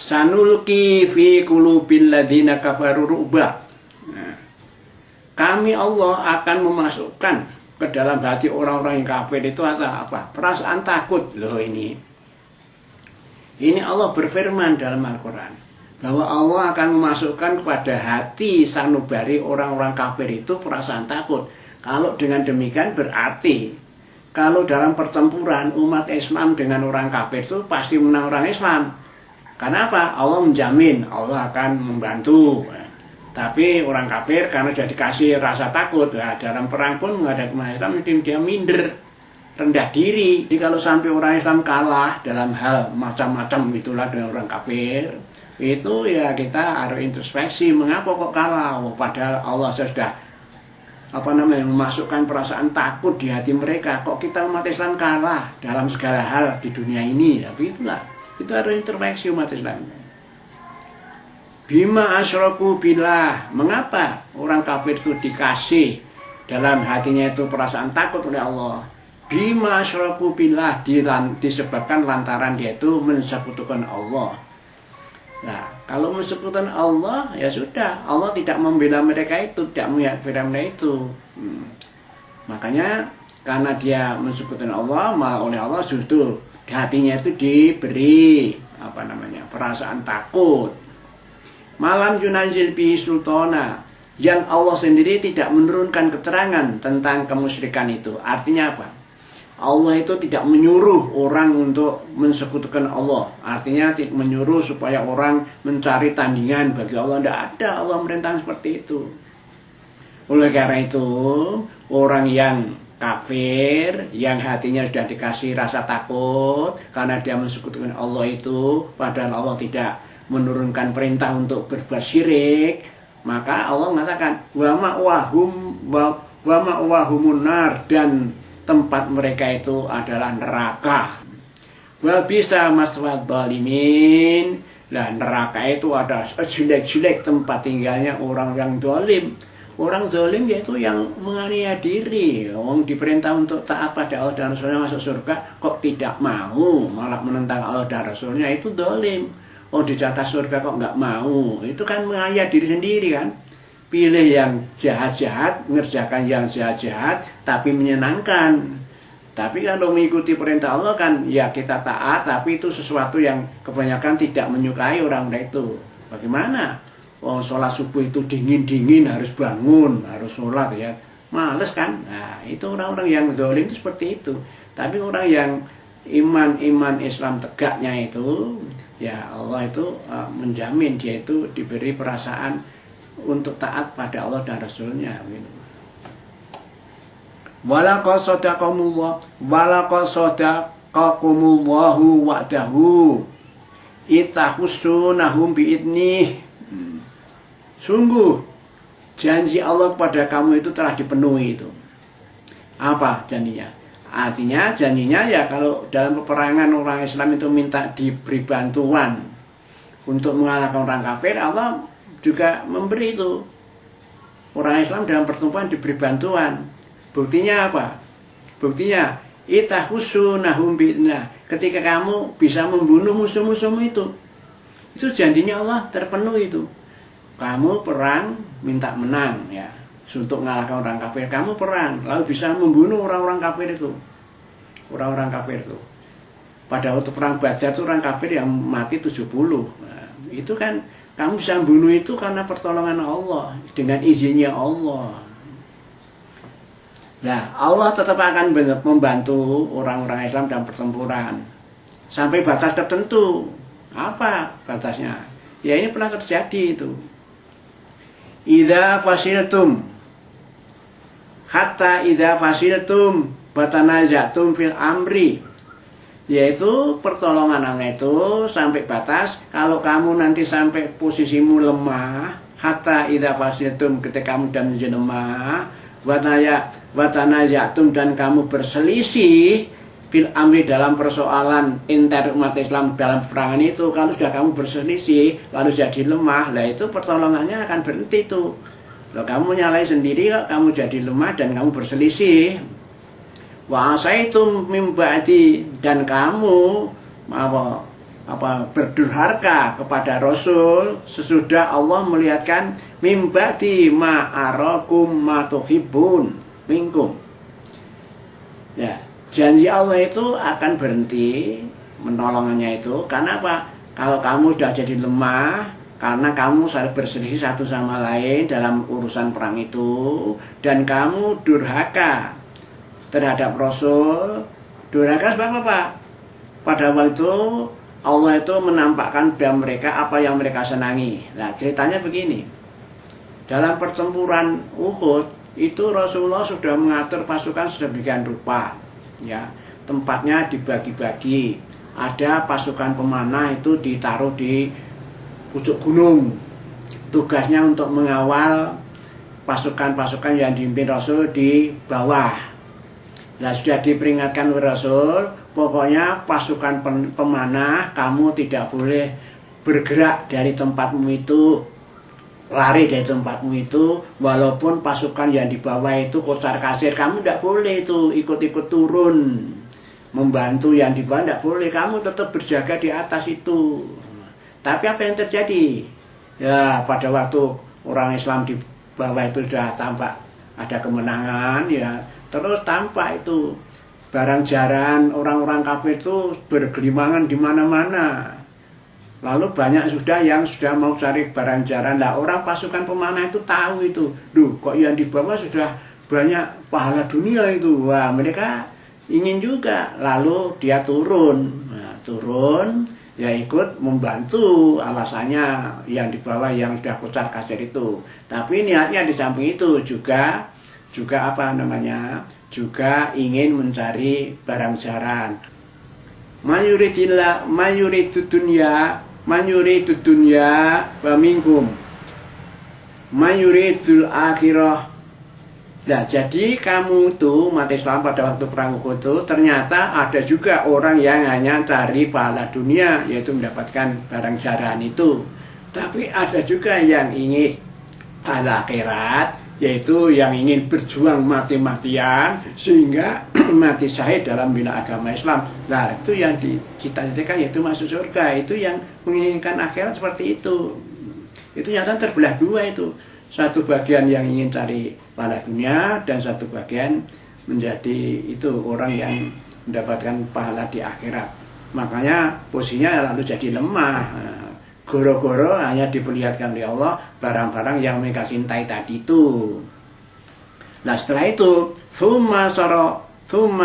sanulki fi qulubil ladzina kafaru ru'ba. Nah, kami Allah akan memasukkan ke dalam hati orang-orang yang kafir itu apa? Perasaan takut. Loh ini Allah berfirman dalam Al-Quran bahwa Allah akan memasukkan kepada hati sanubari orang-orang kafir itu perasaan takut. Kalau dengan demikian berarti kalau dalam pertempuran umat Islam dengan orang kafir itu pasti menang orang Islam. Karena apa? Allah menjamin Allah akan membantu. Tapi orang kafir karena sudah dikasih rasa takut, dalam perang pun menghadapi umat Islam dia minder, rendah diri. Jadi kalau sampai orang Islam kalah dalam hal macam-macam itulah dengan orang kafir, itu ya kita harus introspeksi, mengapa kok kalah? Padahal Allah sudah memasukkan perasaan takut di hati mereka. Kok kita umat Islam kalah dalam segala hal di dunia ini? Tapi itulah, itu harus introspeksi umat Islam. Bima asyraku billah, mengapa orang kafir itu dikasih dalam hatinya itu perasaan takut oleh Allah? Bima asyraku billah, disebabkan lantaran dia itu mensekutukan Allah. Nah, kalau mensekutukan Allah, ya sudah, Allah tidak membela mereka itu, tidak membela mereka itu. Makanya karena dia mensekutukan Allah, malah oleh Allah justru di hatinya itu diberi perasaan takut. Malam yunazil bi sultana, yang Allah sendiri tidak menurunkan keterangan tentang kemusyrikan itu. Artinya apa? Allah itu tidak menyuruh orang untuk mensekutukan Allah. Artinya tidak menyuruh supaya orang mencari tandingan bagi Allah. Tidak ada Allah merintah seperti itu. Oleh karena itu, orang yang kafir, yang hatinya sudah dikasih rasa takut karena dia mensekutukan Allah itu, padahal Allah tidak menurunkan perintah untuk berbuat syirik, maka Allah mengatakan wa ma'wahumun nar, dan tempat mereka itu adalah neraka. Wa bisa maswad zalimin. Nah, neraka itu ada jelek-jelek tempat tinggalnya orang yang zalim. Orang zalim yaitu yang menganiaya diri. Orang diperintah untuk taat pada Allah dan Rasulnya masuk surga, kok tidak mau, malah menentang Allah dan Rasulnya, itu zalim. Oh, di atas surga kok nggak mau, itu kan menganiaya diri sendiri kan. Pilih yang jahat-jahat, mengerjakan yang jahat-jahat, tapi menyenangkan. Tapi kalau mengikuti perintah Allah kan, ya kita taat, tapi itu sesuatu yang kebanyakan tidak menyukai orang itu. Bagaimana? Oh, sholat subuh itu dingin-dingin, harus bangun, harus sholat ya. Males kan? Nah, itu orang-orang yang zalim itu seperti itu. Tapi orang yang iman Islam tegaknya itu, ya Allah itu menjamin dia itu diberi perasaan untuk taat pada Allah dan Rasulnya. Walaqad sadaqakumullahu wa'dahu itahussunahum bi'idnih. Sungguh janji Allah kepada kamu itu telah dipenuhi itu. Apa janjinya? Artinya janjinya ya kalau dalam peperangan orang Islam itu minta diberi bantuan untuk mengalahkan orang kafir, Allah juga memberi itu. Orang Islam dalam pertempuran diberi bantuan. Buktinya apa? Buktinya itahussunahum bi'idnih. Ketika kamu bisa membunuh musuh-musuhmu itu janjinya Allah terpenuhi itu. Kamu perang minta menang ya, untuk mengalahkan orang kafir. Kamu perang lalu bisa membunuh orang-orang kafir itu. Orang-orang kafir itu. Pada waktu perang Badar itu orang kafir yang mati 70. Nah, itu kan kamu bisa membunuh itu karena pertolongan Allah, dengan izinnya Allah. Nah, Allah tetap akan membantu orang-orang Islam dalam pertempuran sampai batas tertentu. Apa batasnya? Ya ini pernah terjadi itu. Idza fasiltum batanazatum fil amri, yaitu pertolongan Allah itu sampai batas kalau kamu nanti sampai posisimu lemah, hatta idza fasiltum, ketika kamu dan menjadi lemah, watanazatum, dan kamu berselisih fil amri, dalam persoalan inter umat Islam dalam peperangan itu. Kalau sudah kamu berselisih lalu jadi lemah, lah itu pertolongannya akan berhenti itu. Kalau kamu nyalai sendiri, kamu jadi lemah dan kamu berselisih. Wa asaitum mim ba'di, dan kamu berdurhaka kepada Rasul sesudah Allah melihatkan mimba'di ma'arakum matuhibbun minkum. Ya, janji Allah itu akan berhenti menolongnya itu karena apa? Kalau kamu sudah jadi lemah karena kamu saling berselisih satu sama lain dalam urusan perang itu, dan kamu durhaka terhadap Rasul. Durhaka sebab apa? Pada waktu itu Allah itu menampakkan pada mereka apa yang mereka senangi. Nah, ceritanya begini. Dalam pertempuran Uhud itu Rasulullah sudah mengatur pasukan sedemikian rupa. Ya, tempatnya dibagi-bagi. Ada pasukan pemanah itu ditaruh di pucuk gunung. Tugasnya untuk mengawal pasukan-pasukan yang dipimpin Rasul di bawah. Nah, sudah diperingatkan oleh Rasul, pokoknya pasukan pemanah kamu tidak boleh bergerak dari tempatmu itu, lari dari tempatmu itu, walaupun pasukan yang di bawah itu kocar kasir, kamu tidak boleh itu ikut-ikut turun membantu yang di bawah, tidak boleh, kamu tetap berjaga di atas itu. Tapi apa yang terjadi? Ya, pada waktu orang Islam di bawah itu sudah tampak ada kemenangan, ya, terus tampak itu barang jaran orang-orang kafir itu bergelimangan di mana-mana. Lalu banyak yang sudah mau cari barang jaran. Lah orang pasukan pemanah itu tahu itu. Duh, kok yang di bawah sudah banyak pahala dunia itu. Wah, mereka ingin juga. Lalu dia turun. Nah, turun ya ikut membantu, alasannya yang di bawah yang sudah kocar kasir itu. Tapi niatnya di samping itu juga juga ingin mencari barang jaran. Mayuridu dunya wa minkum mayuridul akhirah. Nah, jadi kamu tuh umat Islam pada waktu perang Uhud itu ternyata ada juga orang yang hanya cari pahala dunia, yaitu mendapatkan barang jaran itu. Tapi ada juga yang ingin pahala akhirat, yaitu yang ingin berjuang mati-matian sehingga mati syahid dalam bina agama Islam. Nah, itu yang dicita-citakan yaitu masuk surga. Itu yang menginginkan akhirat seperti itu. Itu nyata terbelah dua itu. Satu bagian yang ingin cari pahala dunia dan satu bagian menjadi itu orang yang mendapatkan pahala di akhirat. Makanya posisinya lalu jadi lemah. Goro-goro hanya diperlihatkan oleh Allah barang-barang yang mereka cintai tadi itu. Nah, setelah itu thumma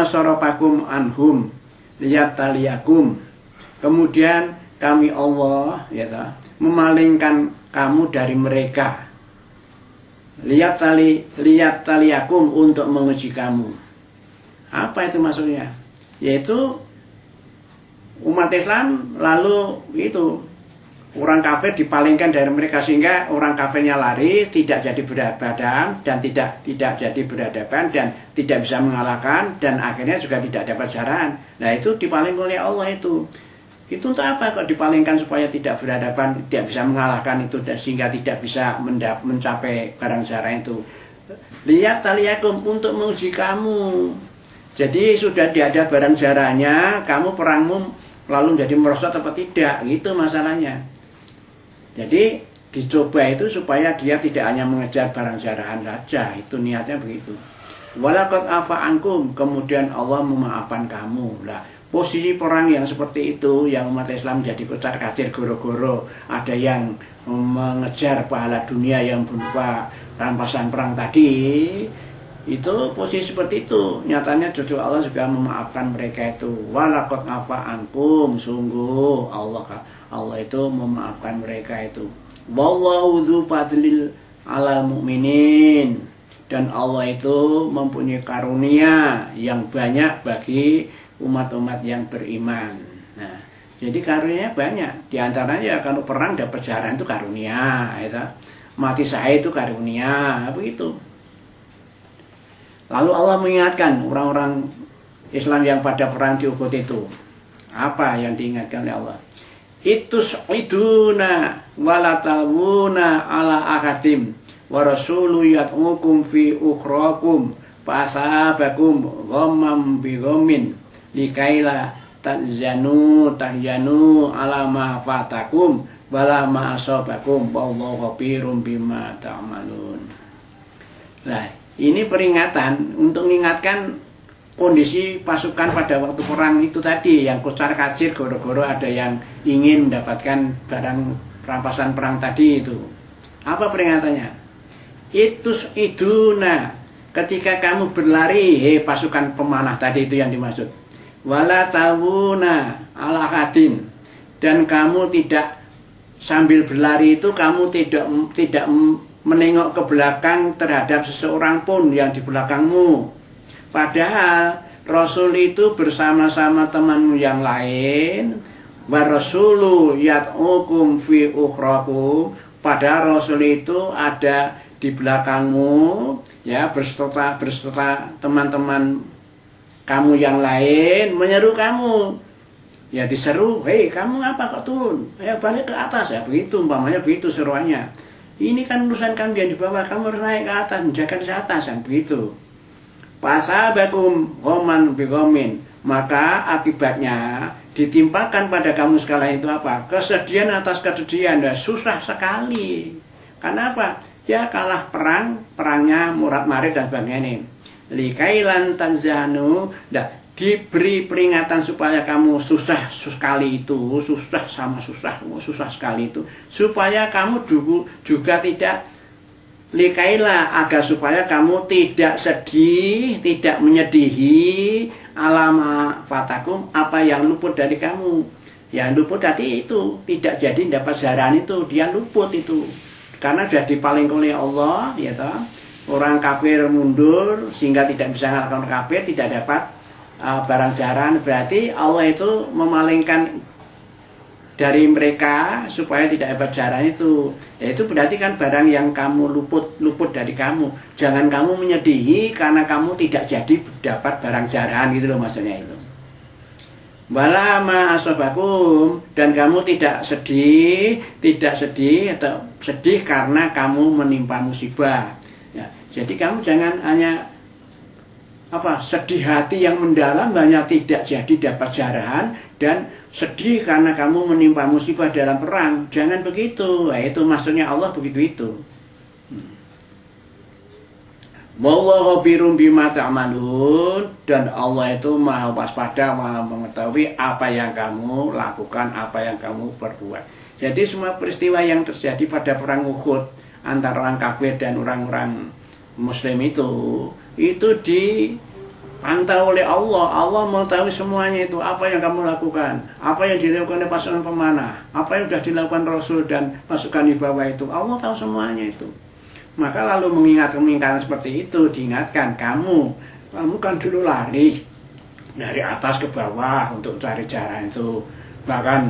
sarafakum anhum liyabtaliyakum. Kemudian kami Allah memalingkan kamu dari mereka. Liyabtaliyakum, untuk menguji kamu. Apa itu maksudnya? Yaitu umat Islam lalu itu orang kafir dipalingkan dari mereka sehingga orang kafirnya lari, tidak jadi berhadapan dan tidak jadi berhadapan dan tidak bisa mengalahkan dan akhirnya juga tidak dapat jaran. Nah, itu dipalingkan oleh Allah itu. Itu untuk apa kok dipalingkan? Supaya tidak berhadapan, tidak bisa mengalahkan itu dan sehingga tidak bisa mencapai barang jaran itu. Liyabtaliyakum, untuk menguji kamu. Jadi sudah ada barang jarannya, kamu perangmu lalu jadi merosot atau tidak, gitu masalahnya. Jadi dicoba itu supaya dia tidak hanya mengejar barang jaran saja, itu niatnya begitu. Walaqad afa ankum, kemudian Allah memaafkan kamu. Lah, posisi perang yang seperti itu yang umat Islam jadi kocar kacir goro-goro, ada yang mengejar pahala dunia yang berupa rampasan perang tadi, itu posisi seperti itu. Nyatanya justru Allah juga memaafkan mereka itu. Walaqad afa ankum, sungguh Allah itu memaafkan mereka itu. Wallahu dzu fadlil 'alal mu'minin, dan Allah itu mempunyai karunia yang banyak bagi umat-umat yang beriman. Nah, jadi karunia banyak. Di antaranya kalau perang dapat jaran itu karunia, itu. Mati syahid itu karunia, begitu. Lalu Allah mengingatkan orang-orang Islam yang pada perang di Uhud itu. Apa yang diingatkan oleh Allah? Itus'iduna walatalwuna ala akadim wa rasulu yat'ukum fi ukhrakum fasabakum ghammam bi ghammin likaila tahjanu ala ma fatakum wala ma asabakum wallahu khabirum bima ta'malun. Nah, ini peringatan untuk mengingatkan kondisi pasukan pada waktu perang itu tadi, yang kocar kacir goro-goro ada yang ingin mendapatkan barang rampasan perang tadi itu. Apa peringatannya? Iduna, ketika kamu berlari, pasukan pemanah tadi itu yang dimaksud. Wala tawuna ala hadin, dan kamu tidak sambil berlari itu kamu tidak menengok ke belakang terhadap seseorang pun yang di belakangmu. Padahal Rasul itu bersama-sama temanmu yang lain. Wa rasulu yad'ukum fi ukhrakum, padahal Rasul itu ada di belakangmu, ya, berserta teman-teman kamu yang lain menyeru kamu. Ya diseru, hei kamu apa kok turun? Ya balik ke atas, ya begitu, umpamanya begitu seruannya. Ini kan urusan kamu yang di bawah, kamu harus naik ke atas, menjaga di atas, kan begitu. Pasabakum homan bigomin, maka akibatnya ditimpakan pada kamu sekalian itu apa? Kesedihan atas kesedihan, dan susah sekali. Karena apa? Ya kalah perangnya murad marid dan sebagainya. Likailan tanzanu, diberi peringatan supaya kamu susah sekali itu, susah sekali itu, supaya kamu juga tidak likailah, agar supaya kamu tidak sedih, tidak menyedihi alama fatakum, apa yang luput dari kamu. Yang luput tadi itu tidak jadi dapat zaran itu, dia luput itu karena sudah dipaling oleh Allah, ya toh. Orang kafir mundur sehingga tidak bisa mengalahkan kafir, tidak dapat barang zaran, berarti Allah itu memalingkan dari mereka supaya tidak dapat zaran itu. Ya, itu berarti kan barang yang kamu luput dari kamu. Jangan kamu menyedihi karena kamu tidak jadi dapat barang zaran, gitu loh maksudnya itu. Wala ma asabakum, dan kamu tidak sedih atau sedih karena kamu menimpa musibah. Ya, jadi kamu jangan hanya sedih hati yang mendalam, hanya tidak jadi dapat zaran, dan sedih karena kamu menimpa musibah dalam perang. Jangan begitu. Nah, itu maksudnya Allah begitu itu. Wallahu khabirum bima ta'malun, dan Allah itu maha waspada, maha mengetahui apa yang kamu lakukan, apa yang kamu perbuat. Jadi semua peristiwa yang terjadi pada perang Uhud antara orang kafir dan orang-orang Muslim itu dipantau oleh Allah. Allah mengetahui semuanya itu, apa yang kamu lakukan, apa yang dilakukan oleh pasukan pemanah, apa yang sudah dilakukan Rasul dan pasukan di bawah itu. Allah tahu semuanya itu. Maka lalu mengingatkan seperti itu, diingatkan, kamu kan dulu lari dari atas ke bawah untuk cari jalan itu. Bahkan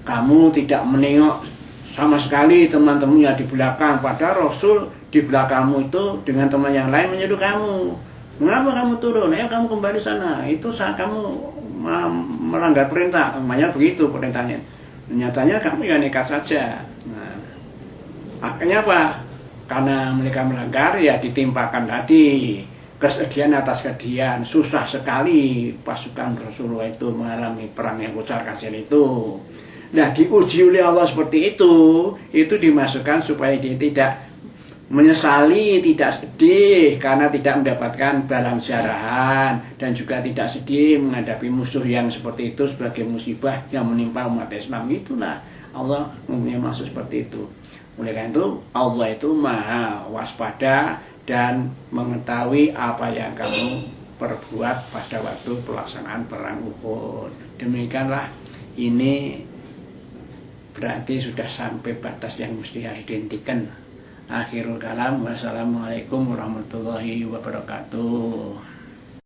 kamu tidak menengok sama sekali teman-teman yang di belakang, padahal Rasul di belakangmu itu dengan teman yang lain menyuruh kamu. Mengapa kamu turun? Ayo kamu kembali sana. Itu saat kamu melanggar perintah. Namanya begitu perintahnya. Nyatanya kamu ya nekat saja. Nah, akhirnya apa? Karena mereka melanggar, ya ditimpakan tadi kesedihan atas kesedihan. Susah sekali pasukan Rasulullah itu mengalami perang yang kocar kacir itu. Nah, diuji oleh Allah seperti itu dimasukkan supaya dia tidak menyesali, tidak sedih karena tidak mendapatkan balang jarahan, dan juga tidak sedih menghadapi musuh yang seperti itu sebagai musibah yang menimpa umat Islam. Itulah Allah mempunyai maksud seperti itu. Oleh karena itu Allah itu maha waspada dan mengetahui apa yang kamu perbuat pada waktu pelaksanaan perang Uhud. Demikianlah, ini berarti sudah sampai batas yang mesti harus dihentikan. Akhirul kalam, wassalamualaikum warahmatullahi wabarakatuh.